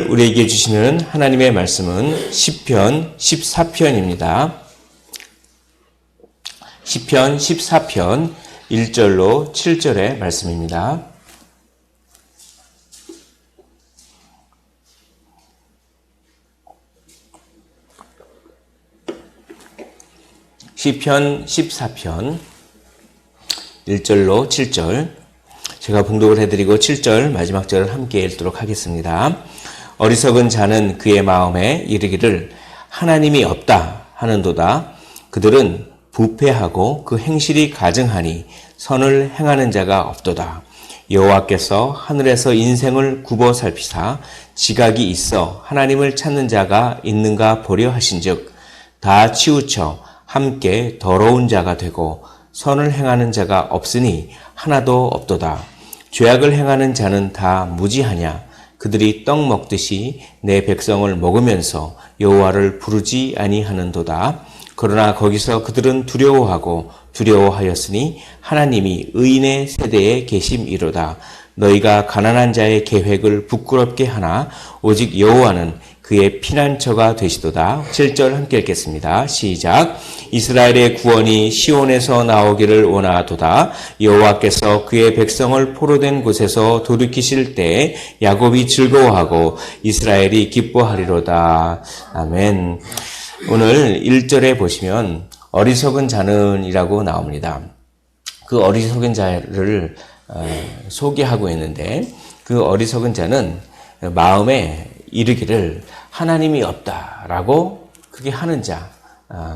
오늘 우리에게 주시는 하나님의 말씀은 시편 14편입니다. 시편 14편 1절로 7절의 말씀입니다. 시편 14편 1절로 7절, 제가 봉독을 해드리고 7절 마지막 절을 함께 읽도록 하겠습니다. 어리석은 자는 그의 마음에 이르기를 하나님이 없다 하는도다. 그들은 부패하고 그 행실이 가증하니 선을 행하는 자가 없도다. 여호와께서 하늘에서 인생을 굽어 살피사 지각이 있어 하나님을 찾는 자가 있는가 보려 하신즉 다 치우쳐 함께 더러운 자가 되고 선을 행하는 자가 없으니 하나도 없도다. 죄악을 행하는 자는 다 무지하냐. 그들이 떡 먹듯이 내 백성을 먹으면서 여호와를 부르지 아니하는도다. 그러나 거기서 그들은 두려워하였으니 하나님이 의인의 세대에 계심이로다. 너희가 가난한 자의 계획을 부끄럽게 하나 오직 여호와는 그의 피난처가 되시도다. 7절 함께 읽겠습니다. 시작. 이스라엘의 구원이 시온에서 나오기를 원하도다. 여호와께서 그의 백성을 포로된 곳에서 돌이키실 때 야곱이 즐거워하고 이스라엘이 기뻐하리로다. 아멘. 오늘 1절에 보시면 어리석은 자는 이라고 나옵니다. 그 어리석은 자를 소개하고 있는데, 그 어리석은 자는 마음에 이르기를 하나님이 없다라고 그게 하는 자,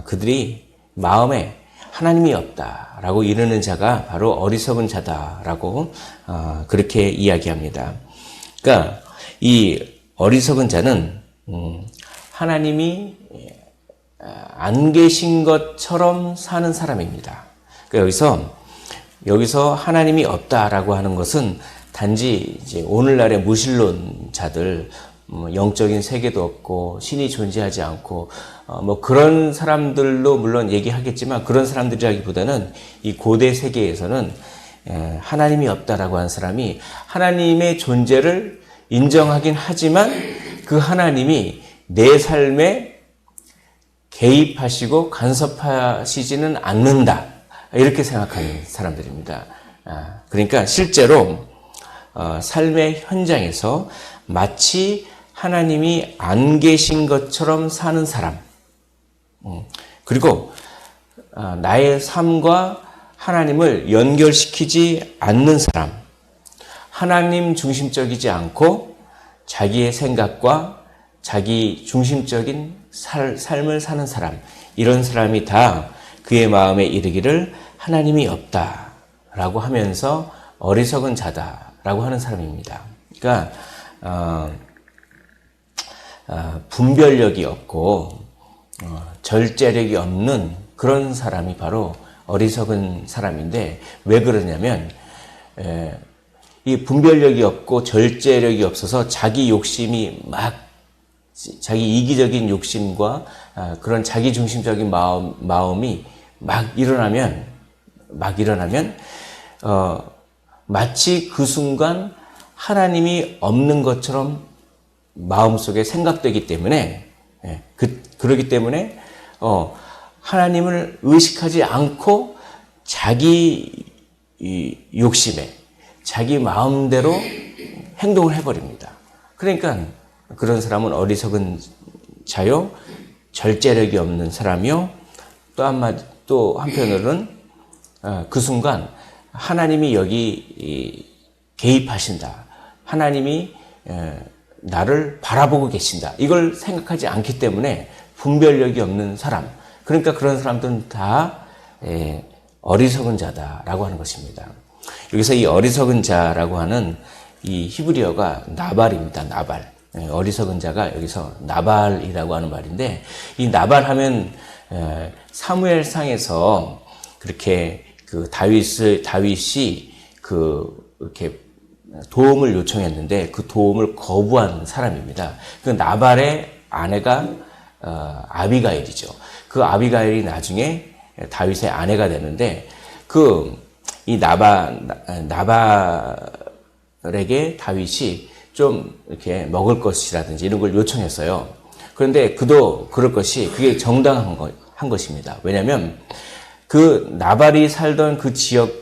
그들이 마음에 하나님이 없다라고 이르는 자가 바로 어리석은 자다라고 그렇게 이야기합니다. 그러니까 이 어리석은 자는 하나님이 안 계신 것처럼 사는 사람입니다. 그러니까 여기서 하나님이 없다라고 하는 것은 단지 이제 오늘날의 무신론자들, 영적인 세계도 없고 신이 존재하지 않고 그런 사람들도 물론 얘기하겠지만, 그런 사람들이라기보다는 이 고대 세계에서는 하나님이 없다라고 하는 사람이 하나님의 존재를 인정하긴 하지만 그 하나님이 내 삶에 개입하시고 간섭하시지는 않는다, 이렇게 생각하는 사람들입니다. 그러니까 실제로 삶의 현장에서 마치 하나님이 안 계신 것처럼 사는 사람, 그리고 나의 삶과 하나님을 연결시키지 않는 사람, 하나님 중심적이지 않고 자기의 생각과 자기 중심적인 삶을 사는 사람, 이런 사람이 다 그의 마음에 이르기를 하나님이 없다라고 하면서 어리석은 자다라고 하는 사람입니다. 그러니까 분별력이 없고 절제력이 없는 그런 사람이 바로 어리석은 사람인데, 왜 그러냐면 이 분별력이 없고 절제력이 없어서 자기 욕심이 자기 이기적인 욕심과 그런 자기 중심적인 마음이 막 일어나면 마치 그 순간 하나님이 없는 것처럼 마음속에 생각되기 때문에, 그러기 때문에 하나님을 의식하지 않고 자기 욕심에 자기 마음대로 행동을 해버립니다. 그러니까 그런 사람은 어리석은 자요, 절제력이 없는 사람이요, 또 한편으로는 그 순간 하나님이 여기 개입하신다, 하나님이 나를 바라보고 계신다, 이걸 생각하지 않기 때문에 분별력이 없는 사람, 그러니까 그런 사람들은 다 어리석은 자다라고 하는 것입니다. 여기서 이 어리석은 자라고 하는 이 히브리어가 나발입니다. 나발. 어리석은 자가 여기서 나발이라고 하는 말인데, 이 나발하면 사무엘상에서 그렇게 그 다윗이 이렇게 도움을 요청했는데 그 도움을 거부한 사람입니다. 그 나발의 아내가 아비가일이죠. 그 아비가일이 나중에 다윗의 아내가 되는데, 이 나발에게 다윗이 좀 이렇게 먹을 것이라든지 이런 걸 요청했어요. 그런데 그도 그럴 것이 그게 정당한 한 것입니다. 왜냐하면 그 나발이 살던 그 지역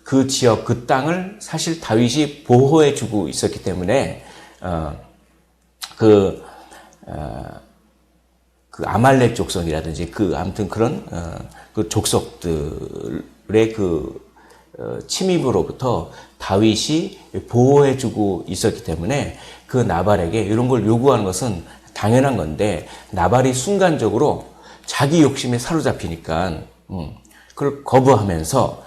그 땅을 사실 다윗이 보호해주고 있었기 때문에 그 아말렉 족속이라든지 아무튼 그런 그 족속들의 침입으로부터 다윗이 보호해주고 있었기 때문에 그 나발에게 이런 걸 요구하는 것은 당연한 건데, 나발이 순간적으로 자기 욕심에 사로잡히니까 그걸 거부하면서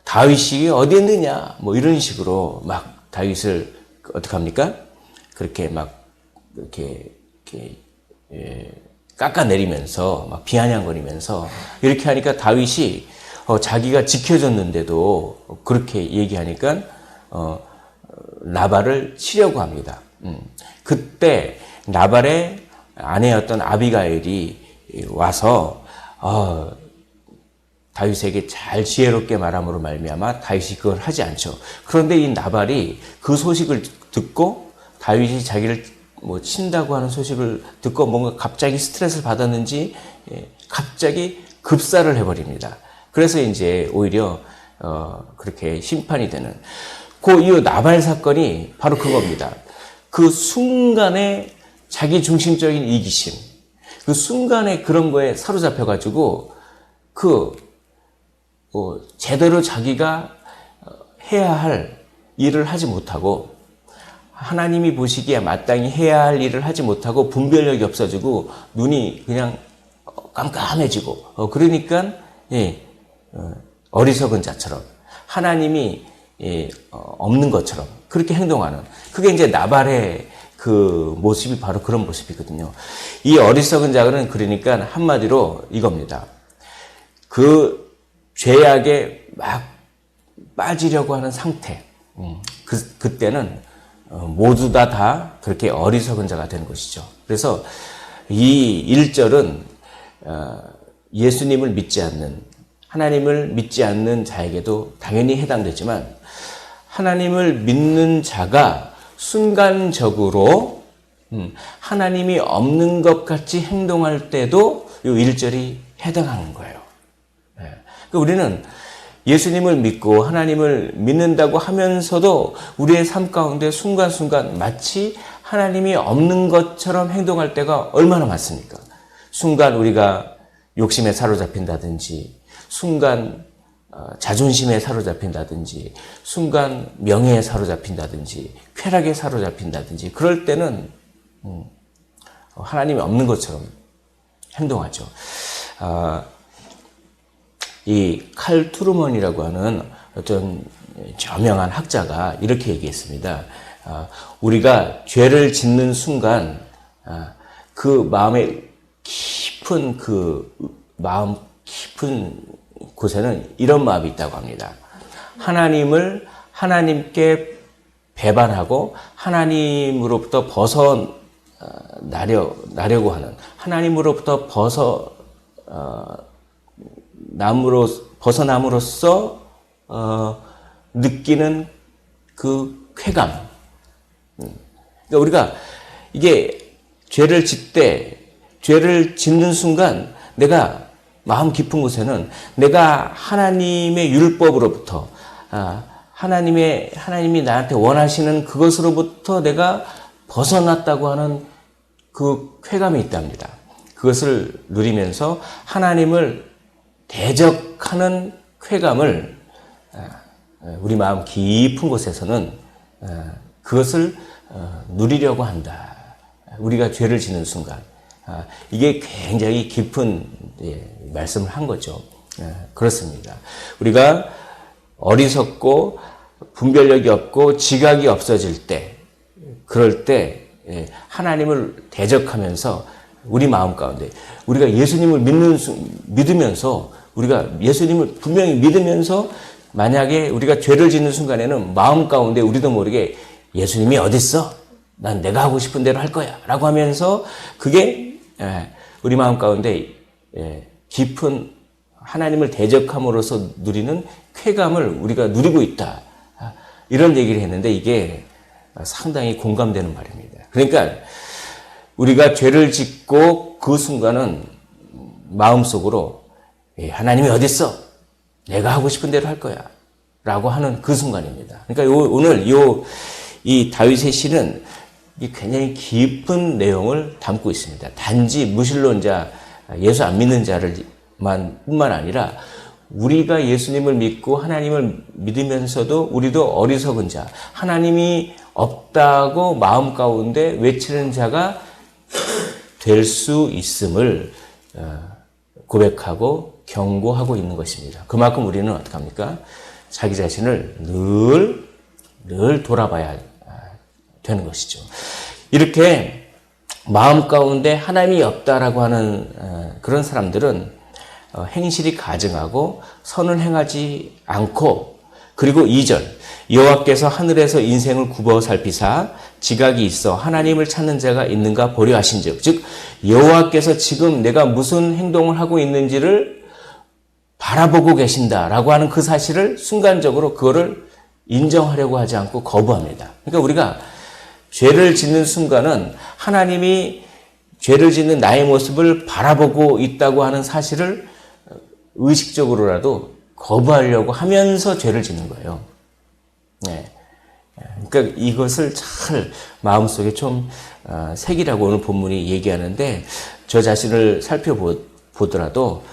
다윗이 어디 있느냐 뭐 이런 식으로 막 다윗을 어떻게 합니까? 그렇게 막 이렇게 깎아내리면서 막 비아냥거리면서 이렇게 하니까 다윗이 자기가 지켜줬는데도 그렇게 얘기하니까 나발을 치려고 합니다. 그때 나발의 아내였던 아비가일이 와서 다윗에게 잘 지혜롭게 말함으로 말미암아 다윗이 그걸 하지 않죠. 그런데 이 나발이 그 소식을 듣고 다윗이 자기를 뭐 친다고 하는 소식을 듣고 뭔가 갑자기 스트레스를 받았는지 갑자기 급사를 해버립니다. 그래서 이제 오히려 그렇게 심판이 되는 이 나발 사건이 바로 그겁니다. 그 순간에 자기 중심적인 이기심, 그 순간에 그런 거에 사로잡혀가지고 제대로 자기가 해야 할 일을 하지 못하고 하나님이 보시기에 마땅히 해야 할 일을 하지 못하고 분별력이 없어지고 눈이 그냥 깜깜해지고 그러니까 어리석은 자처럼 하나님이 없는 것처럼 그렇게 행동하는, 그게 이제 나발의 그 모습이 바로 그런 모습이거든요. 이 어리석은 자는 그러니까 한마디로 이겁니다. 그 죄악에 막 빠지려고 하는 상태. 그때는 모두 다 그렇게 어리석은 자가 되는 것이죠. 그래서 이 1절은 예수님을 믿지 않는, 하나님을 믿지 않는 자에게도 당연히 해당되지만 하나님을 믿는 자가 순간적으로 하나님이 없는 것 같이 행동할 때도 이 1절이 해당하는 거예요. 그러니까 우리는 예수님을 믿고 하나님을 믿는다고 하면서도 우리의 삶 가운데 순간순간 마치 하나님이 없는 것처럼 행동할 때가 얼마나 많습니까? 순간 우리가 욕심에 사로잡힌다든지, 순간 자존심에 사로잡힌다든지, 순간 명예에 사로잡힌다든지, 쾌락에 사로잡힌다든지, 그럴 때는 하나님이 없는 것처럼 행동하죠. 이 칼 트루먼이라고 하는 어떤 저명한 학자가 이렇게 얘기했습니다. 우리가 죄를 짓는 순간 그 마음의 깊은 마음 깊은 곳에는 이런 마음이 있다고 합니다. 하나님께 배반하고 하나님으로부터 벗어나려고 하는, 하나님으로부터 벗어남으로써 느끼는 그 쾌감. 그러니까 우리가 이게 죄를 짓는 순간 내가 마음 깊은 곳에는 내가 하나님의 율법으로부터 하나님이 나한테 원하시는 그것으로부터 내가 벗어났다고 하는 그 쾌감이 있답니다. 그것을 누리면서 하나님을 대적하는 쾌감을 우리 마음 깊은 곳에서는 그것을 누리려고 한다. 우리가 죄를 짓는 순간 이게 굉장히 깊은 말씀을 한 거죠. 그렇습니다. 우리가 어리석고 분별력이 없고 지각이 없어질 때, 그럴 때 하나님을 대적하면서 우리 마음 가운데 우리가 예수님을 믿으면서, 우리가 예수님을 분명히 믿으면서 만약에 우리가 죄를 짓는 순간에는 마음 가운데 우리도 모르게 예수님이 어딨어? 난 내가 하고 싶은 대로 할 거야 라고 하면서 그게 우리 마음 가운데 깊은 하나님을 대적함으로써 누리는 쾌감을 우리가 누리고 있다, 이런 얘기를 했는데 이게 상당히 공감되는 말입니다. 그러니까 우리가 죄를 짓고 그 순간은 마음속으로 하나님이 어디 있어? 내가 하고 싶은 대로 할 거야. 라고 하는 그 순간입니다. 그러니까 오늘 이 다윗의 시는 굉장히 깊은 내용을 담고 있습니다. 단지 무신론자, 예수 안 믿는 뿐만 아니라 우리가 예수님을 믿고 하나님을 믿으면서도 우리도 어리석은 자, 하나님이 없다고 마음 가운데 외치는 자가 될 수 있음을 고백하고 경고하고 있는 것입니다. 그만큼 우리는 어떻게 합니까? 자기 자신을 늘 돌아봐야 되는 것이죠. 이렇게 마음 가운데 하나님이 없다라고 하는 그런 사람들은 행실이 가증하고 선을 행하지 않고, 그리고 2절 여호와께서 하늘에서 인생을 굽어 살피사 지각이 있어 하나님을 찾는 자가 있는가 보려 하신즉, 즉 여호와께서 지금 내가 무슨 행동을 하고 있는지를 바라보고 계신다라고 하는 그 사실을 순간적으로 그거를 인정하려고 하지 않고 거부합니다. 그러니까 우리가 죄를 짓는 순간은 하나님이 죄를 짓는 나의 모습을 바라보고 있다고 하는 사실을 의식적으로라도 거부하려고 하면서 죄를 짓는 거예요. 네. 그러니까 이것을 잘 마음속에 좀 새기라고 오늘 본문이 얘기하는데, 저 자신을 살펴보더라도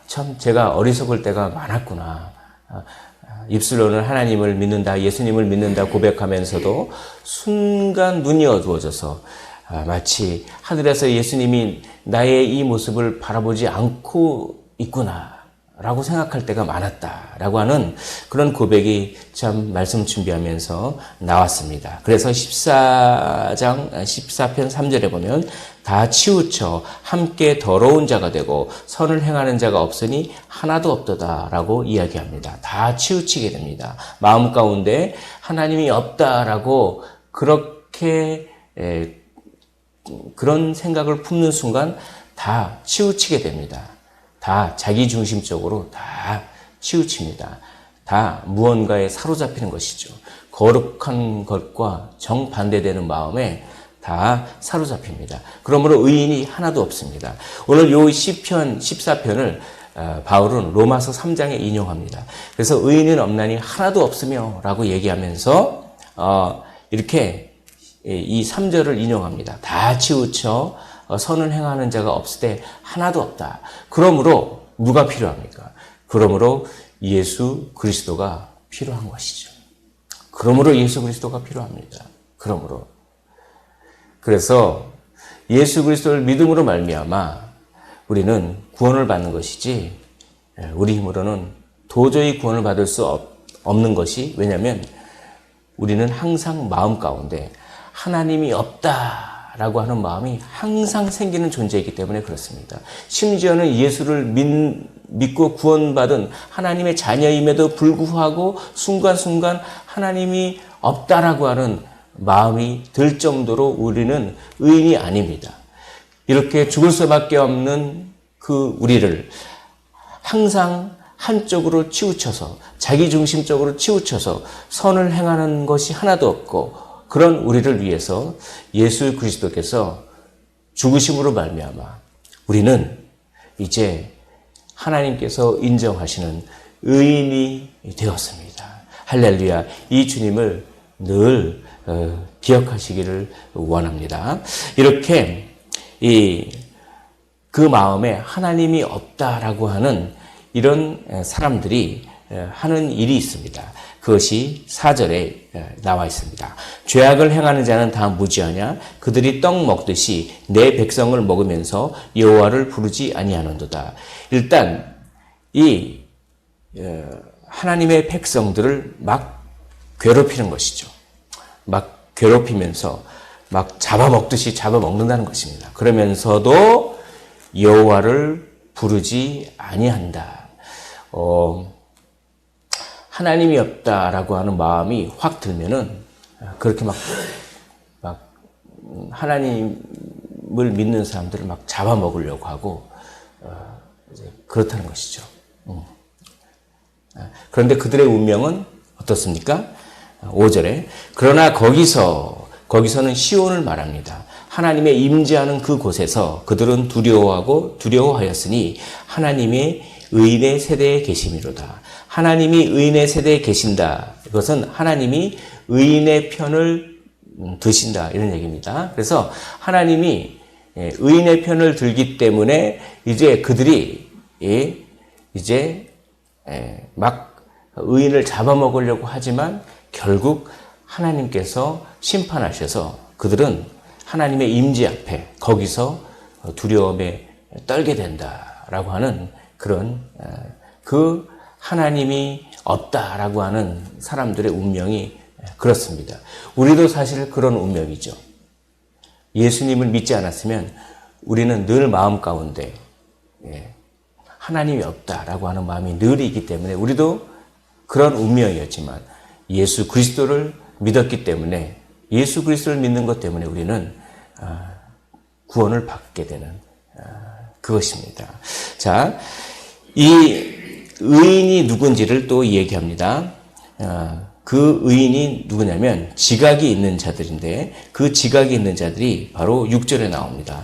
참 제가 어리석을 때가 많았구나. 입술로는 하나님을 믿는다, 예수님을 믿는다 고백하면서도 순간 눈이 어두워져서 마치 하늘에서 예수님이 나의 이 모습을 바라보지 않고 있구나 라고 생각할 때가 많았다라고 하는 그런 고백이 참 말씀 준비하면서 나왔습니다. 그래서 14편 3절에 보면 다 치우쳐 함께 더러운 자가 되고 선을 행하는 자가 없으니 하나도 없도다라고 이야기합니다. 다 치우치게 됩니다. 마음 가운데 하나님이 없다라고 그렇게 그런 생각을 품는 순간 다 치우치게 됩니다. 다 자기중심적으로 다 치우칩니다. 다 무언가에 사로잡히는 것이죠. 거룩한 것과 정반대되는 마음에 다 사로잡힙니다. 그러므로 의인이 하나도 없습니다. 오늘 요 시편 14편을 바울은 로마서 3장에 인용합니다. 그래서 의인은 없나니 하나도 없으며 라고 얘기하면서 이렇게 이 3절을 인용합니다. 다 치우쳐 선을 행하는 자가 없으되 하나도 없다. 그러므로 누가 필요합니까? 그러므로 예수 그리스도가 필요한 것이죠. 그러므로 예수 그리스도가 필요합니다. 그래서 예수 그리스도를 믿음으로 말미암아 우리는 구원을 받는 것이지, 우리 힘으로는 도저히 구원을 받을 수 없는 것이, 왜냐하면 우리는 항상 마음 가운데 하나님이 없다라고 하는 마음이 항상 생기는 존재이기 때문에 그렇습니다. 심지어는 예수를 믿고 구원받은 하나님의 자녀임에도 불구하고 순간순간 하나님이 없다라고 하는 마음이 들 정도로 우리는 의인이 아닙니다. 이렇게 죽을 수밖에 없는 그 우리를 항상 한쪽으로 치우쳐서, 자기중심적으로 치우쳐서 선을 행하는 것이 하나도 없고, 그런 우리를 위해서 예수 그리스도께서 죽으심으로 말미암아 우리는 이제 하나님께서 인정하시는 의인이 되었습니다. 할렐루야. 이 주님을 늘 기억하시기를 원합니다. 이렇게 그 마음에 하나님이 없다라고 하는 이런 사람들이 하는 일이 있습니다. 그것이 4절에 나와 있습니다. 죄악을 행하는 자는 다 무지하냐? 그들이 떡 먹듯이 내 백성을 먹으면서 여호와를 부르지 아니하는도다. 일단 이 하나님의 백성들을 막 괴롭히는 것이죠. 막 괴롭히면서 막 잡아먹듯이 잡아먹는다는 것입니다. 그러면서도 여호와를 부르지 아니한다. 하나님이 없다라고 하는 마음이 확 들면은 그렇게 막 하나님을 믿는 사람들을 막 잡아먹으려고 하고 이제 그렇다는 것이죠. 그런데 그들의 운명은 어떻습니까? 5절에 그러나 거기서는 시온을 말합니다. 하나님의 임재하는 그 곳에서 그들은 두려워하였으니 하나님의 의인의 세대에 계심이로다. 하나님이 의인의 세대에 계신다. 이것은 하나님이 의인의 편을 드신다. 이런 얘기입니다. 그래서 하나님이 의인의 편을 들기 때문에 이제 그들이 이제 막 의인을 잡아먹으려고 하지만 결국 하나님께서 심판하셔서 그들은 하나님의 임재 앞에 거기서 두려움에 떨게 된다라고 하는 그런 그 하나님이 없다라고 하는 사람들의 운명이 그렇습니다. 우리도 사실 그런 운명이죠. 예수님을 믿지 않았으면 우리는 늘 마음 가운데 하나님이 없다라고 하는 마음이 늘 있기 때문에 우리도 그런 운명이었지만 예수 그리스도를 믿었기 때문에 예수 그리스도를 믿는 것 때문에 우리는 구원을 받게 되는 그것입니다. 자, 이 의인이 누군지를 또 얘기합니다. 그 의인이 누구냐면 지각이 있는 자들인데 그 지각이 있는 자들이 바로 6절에 나옵니다.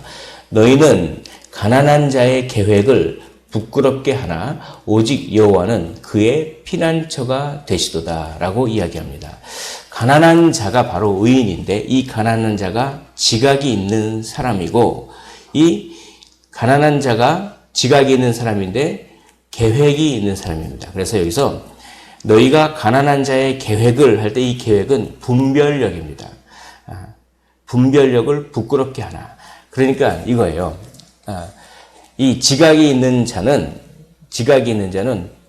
너희는 가난한 자의 계획을 부끄럽게 하나 오직 여호와는 그의 피난처가 되시도다라고 이야기합니다. 가난한 자가 바로 의인인데 이 가난한 자가 지각이 있는 사람이고 이 가난한 자가 지각이 있는 사람인데 계획이 있는 사람입니다. 그래서 여기서 너희가 가난한 자의 계획을 할 때 이 계획은 분별력입니다. 분별력을 부끄럽게 하나. 그러니까 이거예요. 이 지각이 있는 자는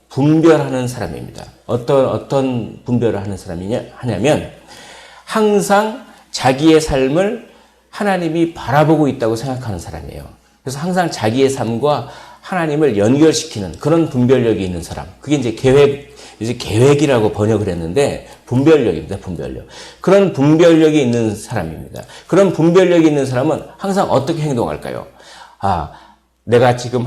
분별하는 사람입니다. 어떤 분별을 하는 하냐면 항상 자기의 삶을 하나님이 바라보고 있다고 생각하는 사람이에요. 그래서 항상 자기의 삶과 하나님을 연결시키는 그런 분별력이 있는 사람. 그게 이제 계획이라고 번역을 했는데 분별력입니다. 분별력. 그런 분별력이 있는 사람입니다. 그런 분별력이 있는 사람은 항상 어떻게 행동할까요? 내가 지금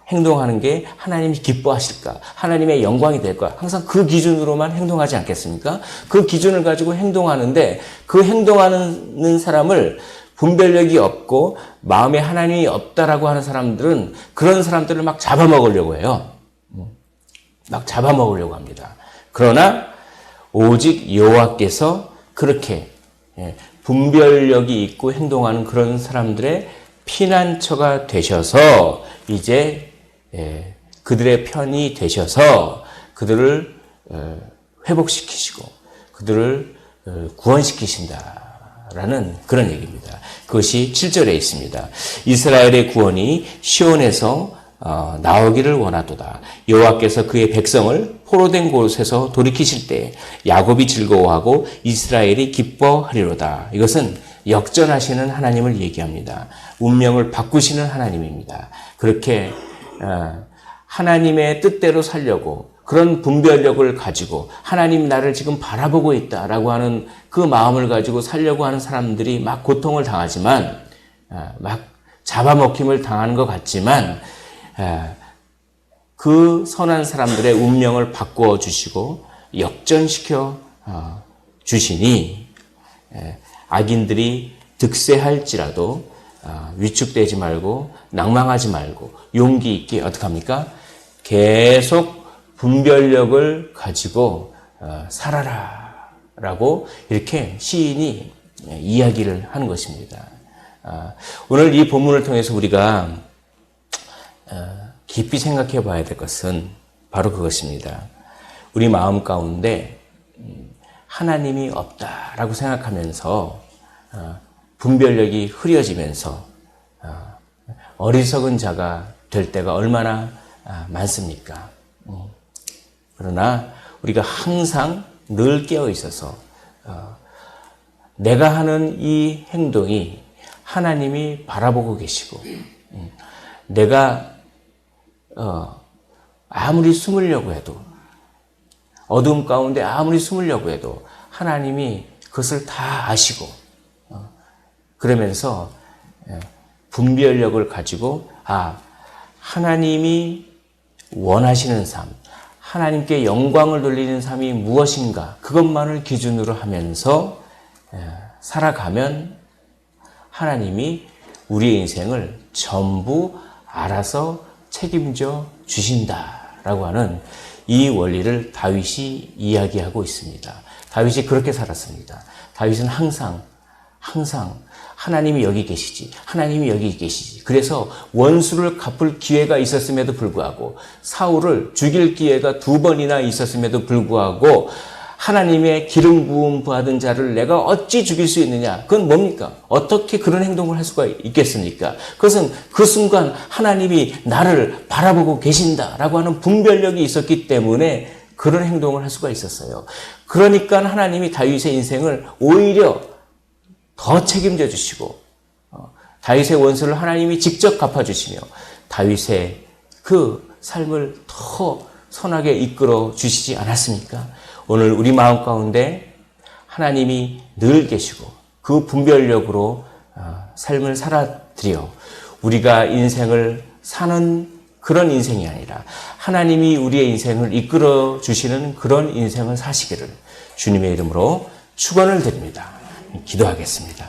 행동하는 게 하나님이 기뻐하실까? 하나님의 영광이 될까? 항상 그 기준으로만 행동하지 않겠습니까? 그 기준을 가지고 행동하는데 그 행동하는 사람을 분별력이 없고 마음에 하나님이 없다라고 하는 사람들은 그런 사람들을 막 잡아먹으려고 해요. 막 잡아먹으려고 합니다. 그러나 오직 여호와께서 그렇게 분별력이 있고 행동하는 그런 사람들의 피난처가 되셔서 이제 그들의 편이 되셔서 그들을 회복시키시고 그들을 구원시키신다라는 그런 얘기입니다. 그것이 7절에 있습니다. 이스라엘의 구원이 시온에서 나오기를 원하도다. 여호와께서 그의 백성을 포로된 곳에서 돌이키실 때 야곱이 즐거워하고 이스라엘이 기뻐하리로다. 이것은 역전하시는 하나님을 얘기합니다. 운명을 바꾸시는 하나님입니다. 그렇게 하나님의 뜻대로 살려고 그런 분별력을 가지고 하나님 나를 지금 바라보고 있다라고 하는 그 마음을 가지고 살려고 하는 사람들이 막 고통을 당하지만 막 잡아먹힘을 당하는 것 같지만 그 선한 사람들의 운명을 바꾸어 주시고 역전시켜 주시니 악인들이 득세할지라도 위축되지 말고 낭망하지 말고 용기 있게 어떻게 합니까? 계속 분별력을 가지고 살아라 라고 이렇게 시인이 이야기를 하는 것입니다. 오늘 이 본문을 통해서 우리가 깊이 생각해 봐야 될 것은 바로 그것입니다. 우리 마음 가운데 하나님이 없다라고 생각하면서 분별력이 흐려지면서 어리석은 자가 될 때가 얼마나 많습니까? 그러나 우리가 항상 늘 깨어 있어서 내가 하는 이 행동이 하나님이 바라보고 계시고 내가 아무리 숨으려고 해도 어둠 가운데 아무리 숨으려고 해도 하나님이 그것을 다 아시고 그러면서 분별력을 가지고 하나님이 원하시는 삶, 하나님께 영광을 돌리는 삶이 무엇인가 그것만을 기준으로 하면서 살아가면 하나님이 우리의 인생을 전부 알아서 책임져 주신다라고 하는 이 원리를 다윗이 이야기하고 있습니다. 다윗이 그렇게 살았습니다. 다윗은 항상 하나님이 여기 계시지, 하나님이 여기 계시지. 그래서 원수를 갚을 기회가 있었음에도 불구하고 사울을 죽일 기회가 2번이나 있었음에도 불구하고 하나님의 기름 부음 받은 자를 내가 어찌 죽일 수 있느냐? 그건 뭡니까? 어떻게 그런 행동을 할 수가 있겠습니까? 그것은 그 순간 하나님이 나를 바라보고 계신다라고 하는 분별력이 있었기 때문에 그런 행동을 할 수가 있었어요. 그러니까 하나님이 다윗의 인생을 오히려 더 책임져 주시고 다윗의 원수를 하나님이 직접 갚아주시며 다윗의 그 삶을 더 선하게 이끌어 주시지 않았습니까? 오늘 우리 마음 가운데 하나님이 늘 계시고 그 분별력으로 삶을 살아드려 우리가 인생을 사는 그런 인생이 아니라 하나님이 우리의 인생을 이끌어 주시는 그런 인생을 사시기를 주님의 이름으로 축원을 드립니다. 기도하겠습니다.